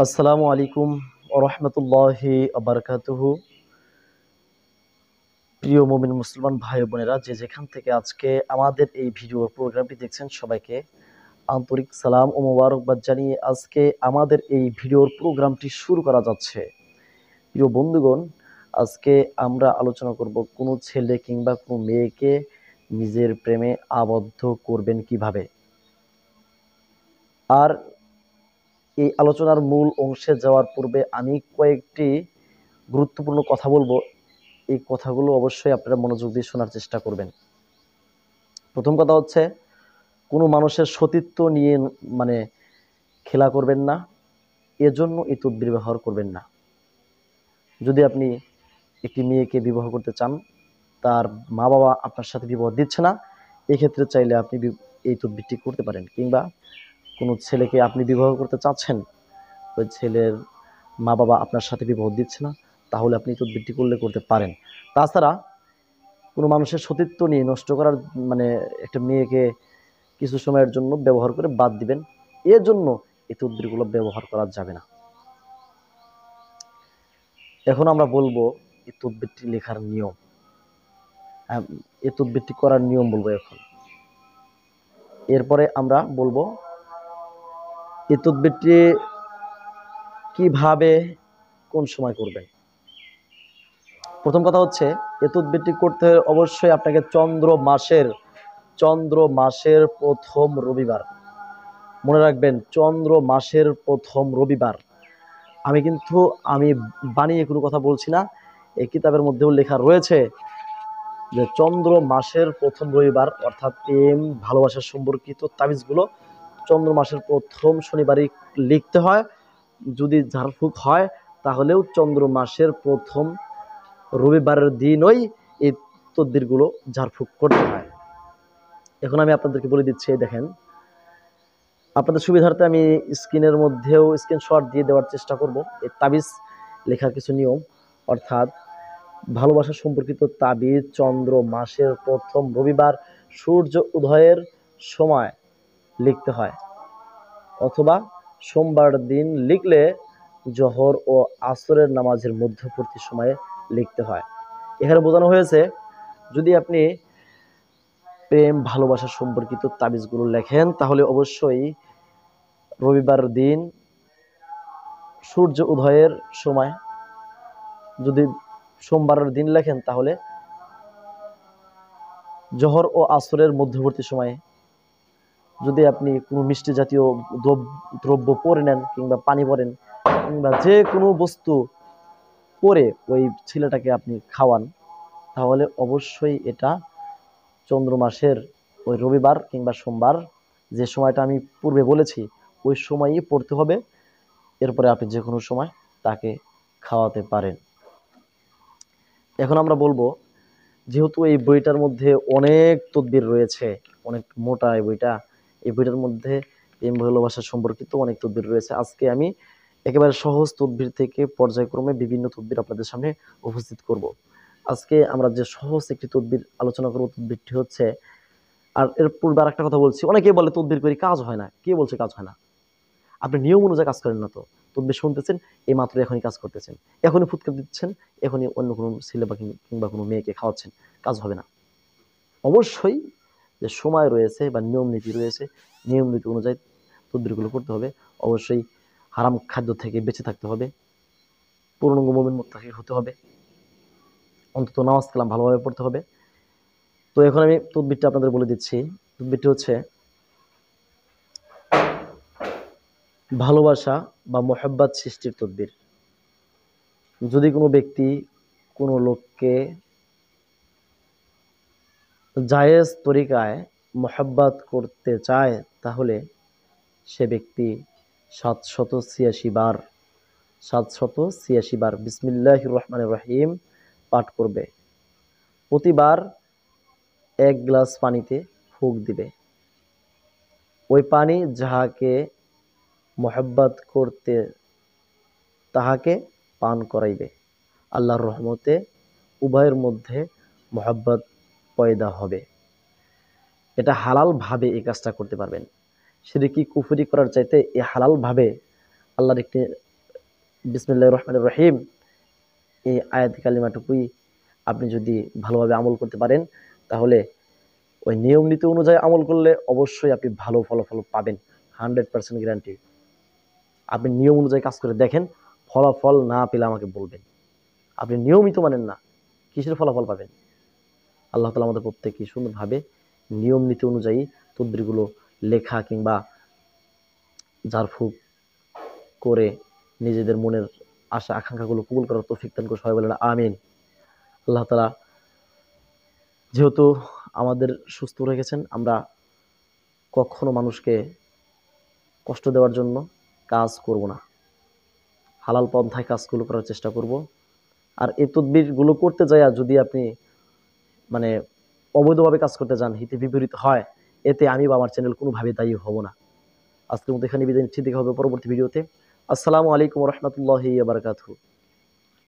আসসালামু আলাইকুম ওয়া রাহমাতুল্লাহি ওয়া বারাকাতুহু। প্রিয় মুমিন মুসলমান ভাই বোনেরা, যে যেখান থেকে আজকে আমাদের এই ভিডিও প্রোগ্রামটি দেখছেন, সবাইকে আন্তরিক সালাম ও মোবারকবাদ জানিয়ে আজকে আমাদের এই ভিডিওর প্রোগ্রামটি শুরু করা যাচ্ছে। প্রিয় বন্ধুগণ, আজকে আমরা আলোচনা করব কোনো ছেলে কিংবা কোনো মেয়েকে নিজের প্রেমে আবদ্ধ করবেন কিভাবে। আর এই আলোচনার মূল অংশে যাওয়ার পূর্বে আমি কয়েকটি গুরুত্বপূর্ণ কথা বলবো। এই কথাগুলো অবশ্যই আপনারা মনোযোগ দিয়ে শোনার চেষ্টা করবেন। প্রথম কথা হচ্ছে, কোনো মানুষের সতীত্ব নিয়ে মানে খেলা করবেন না, এজন্য এই তদবির ব্যবহার করবেন না। যদি আপনি একটি মেয়েকে বিবাহ করতে চান, তার মা বাবা আপনার সাথে বিবাহ দিচ্ছে না, এক্ষেত্রে চাইলে আপনি এই তদবিরটি করতে পারেন। কিংবা কোনো ছেলেকে আপনি বিবাহ করতে চাচ্ছেন, ওই ছেলের মা বাবা আপনার সাথে বিবাহ দিচ্ছে না, তাহলে আপনি এই তদবিরটি করতে পারেন। তাছাড়া কোনো মানুষের সতীত্ব নিয়ে নষ্ট করার মানে একটা মেয়েকে কিছু সময়ের জন্য ব্যবহার করে বাদ দিবেন, এর জন্য এই তদবিরগুলো ব্যবহার করা যাবে না। এখন আমরা বলবো এই তদবিরটি লেখার নিয়ম, এই তদবিরটি করার নিয়ম বলবো এখন। এরপরে আমরা বলবো এই তদবিরটি কিভাবে কোন সময় করবেন। প্রথম কথা হচ্ছে, এই তদবিরটি করতে হলে অবশ্যই আপনাকে চন্দ্র মাসের প্রথম রবিবার, মনে রাখবেন, চন্দ্র মাসের প্রথম রবিবার। আমি বানিয়ে কোনো কথা বলছি না, এই কিতাবের মধ্যেও লেখা রয়েছে যে চন্দ্র মাসের প্রথম রবিবার, অর্থাৎ প্রেম ভালোবাসার সম্পর্কিত তাবিজগুলো চন্দ্র মাসের প্রথম শনিবারই লিখতে হয়। যদি ঝাড়ফুঁক হয় তাহলেও চন্দ্র মাসের প্রথম রবিবারের দিনই এই তদবিরগুলো ঝাড়ফুঁক করতে হয়। এখন আমি আপনাদেরকে বলে দিচ্ছি, দেখেন, আপনাদের সুবিধার্থে আমি স্ক্রিনের মধ্যেও স্ক্রিনশট দিয়ে দেওয়ার চেষ্টা করব। এই তাবিজ লেখার কিছু নিয়ম, অর্থাৎ ভালোবাসা সম্পর্কিত তাবিজ চন্দ্র মাসের প্রথম রবিবার সূর্য উদয়ের সময় লিখতে হয়, অথবা সোমবার দিন লিখলে জোহর ও আসরের নামাজের মধ্যবর্তী সময়ে লিখতে হয়। এখানে বোঝানো হয়েছে, যদি আপনি প্রেম ভালোবাসা সম্পর্কিত তাবিজগুলো লেখেন, তাহলে অবশ্যই রবিবার দিন সূর্য উদয়ের সময়। যদি সোমবারের দিন লেখেন, তাহলে জোহর ও আসরের মধ্যবর্তী সময়ে। যদি আপনি কোনো মিষ্টি জাতীয় দ্রব্য পরে নেন, কিংবা পানি পরেন, কিংবা যে কোনো বস্তু পরে ওই ছেলেটাকে আপনি খাওয়ান, তাহলে অবশ্যই এটা চন্দ্র মাসের ওই রবিবার কিংবা সোমবার, যে সময়টা আমি পূর্বে বলেছি, ওই সময়ই পড়তে হবে। এরপরে আপনি যে কোনো সময় তাকে খাওয়াতে পারেন। এখন আমরা বলবো, যেহেতু এই বইটার মধ্যে অনেক তদবির রয়েছে, অনেক মোটা এই বইটার মধ্যে প্রেম ভালোবাসা সম্পর্কিত অনেক তদবির রয়েছে। আজকে আমি একেবারে সহজ তদবির থেকে পর্যায়ক্রমে বিভিন্ন তদবির আপনাদের সামনে উপস্থিত করব। আজকে আমরা যে সহজ একটি তদবির আলোচনা করব, তদবিরটি হচ্ছে, আর এর পূর্বে আর একটা কথা বলছি, অনেকেই বলে তদবির করি কাজ হয় না। কে বলছে কাজ হয় না? আপনি নিয়ম অনুযায়ী কাজ করেন না। তো তদবির শুনতেছেন, এই মাত্র এখনই কাজ করতেছেন, এখনই ফুৎকার দিচ্ছেন, এখনই অন্য কোনো ছেলে বা কিংবা কোনো মেয়েকে খাওয়াচ্ছেন, কাজ হবে না। অবশ্যই যে সময় রয়েছে বা নিয়ম নীতি রয়েছে, নিয়ম নীতি অনুযায়ী তদবিরগুলো করতে হবে। অবশ্যই হারাম খাদ্য থেকে বেঁচে থাকতে হবে, পূর্ণাঙ্গ মুমিন মুত্তাকি হতে হবে, অন্তত নামাজ কালাম ভালোভাবে পড়তে হবে। তো এখন আমি তদবিরটা আপনাদের বলে দিচ্ছি। তদবিরটি হচ্ছে ভালোবাসা বা মোহাব্বত সৃষ্টির তদবির। যদি কোনো ব্যক্তি কোনো লোককে জায়েজ তরিকায় মোহাব্বত করতে চায়, তাহলে সে ব্যক্তি 786 বার বিসমিল্লাহির রহমানির রহিম পাঠ করবে। প্রতিবার 1 গ্লাস পানিতে ফুঁক দিবে। ওই পানি যাহাকে মোহাব্বত করতে তাহাকে পান করাইবে। আল্লাহর রহমতে উভয়ের মধ্যে মোহাব্বত পয়দা হবে। এটা হালাল ভাবে এই কাজটা করতে পারবেন। শিরকি কুফরি করার চাইতে এই হালাল ভাবে আল্লাহর একটি বিসমিল্লাহির রহমানির রহিম, এই আয়াত কালিমাটুকুই আপনি যদি ভালোভাবে আমল করতে পারেন, তাহলে ওই নিয়ম নীতি অনুযায়ী আমল করলে অবশ্যই আপনি ভালো ফলাফল পাবেন, 100% গ্যারান্টি। আপনি নিয়ম অনুযায়ী কাজ করে দেখেন, ফলাফল না পেলে আমাকে বলবেন। আপনি নিয়মিত মানেন না, কিসের ফলাফল পাবেন? আল্লাহ তাআলা আমাদের প্রত্যেককে সুন্দরভাবে নিয়ম নীতি অনুযায়ী তদবিরগুলো লেখা কিংবা ঝাড়ফুঁক করে নিজেদের মনের আশা আকাঙ্ক্ষাগুলো কবুল করার তৌফিক দান করে, সবাই বলেন আমিন। আল্লাহ তাআলা যেহেতু আমাদের সুস্থ রেখেছেন, আমরা কখনো মানুষকে কষ্ট দেওয়ার জন্য কাজ করব না, হালাল পন্থায় কাজগুলো করার চেষ্টা করব। আর এই তদবিরগুলো করতে যায় যদি আপনি মানে অবৈধভাবে কাজ করতে যান, হিতে বিপরীত হয়, এতে আমি বা আমার চ্যানেল কোনোভাবে দায়ী হব না। আজকের মতো এখানে বিদায় নিচ্ছি, দেখা হবে পরবর্তী ভিডিওতে। আসসালামু আলাইকুম ওয়া রাহমাতুল্লাহি ওয়া বারাকাতুহু।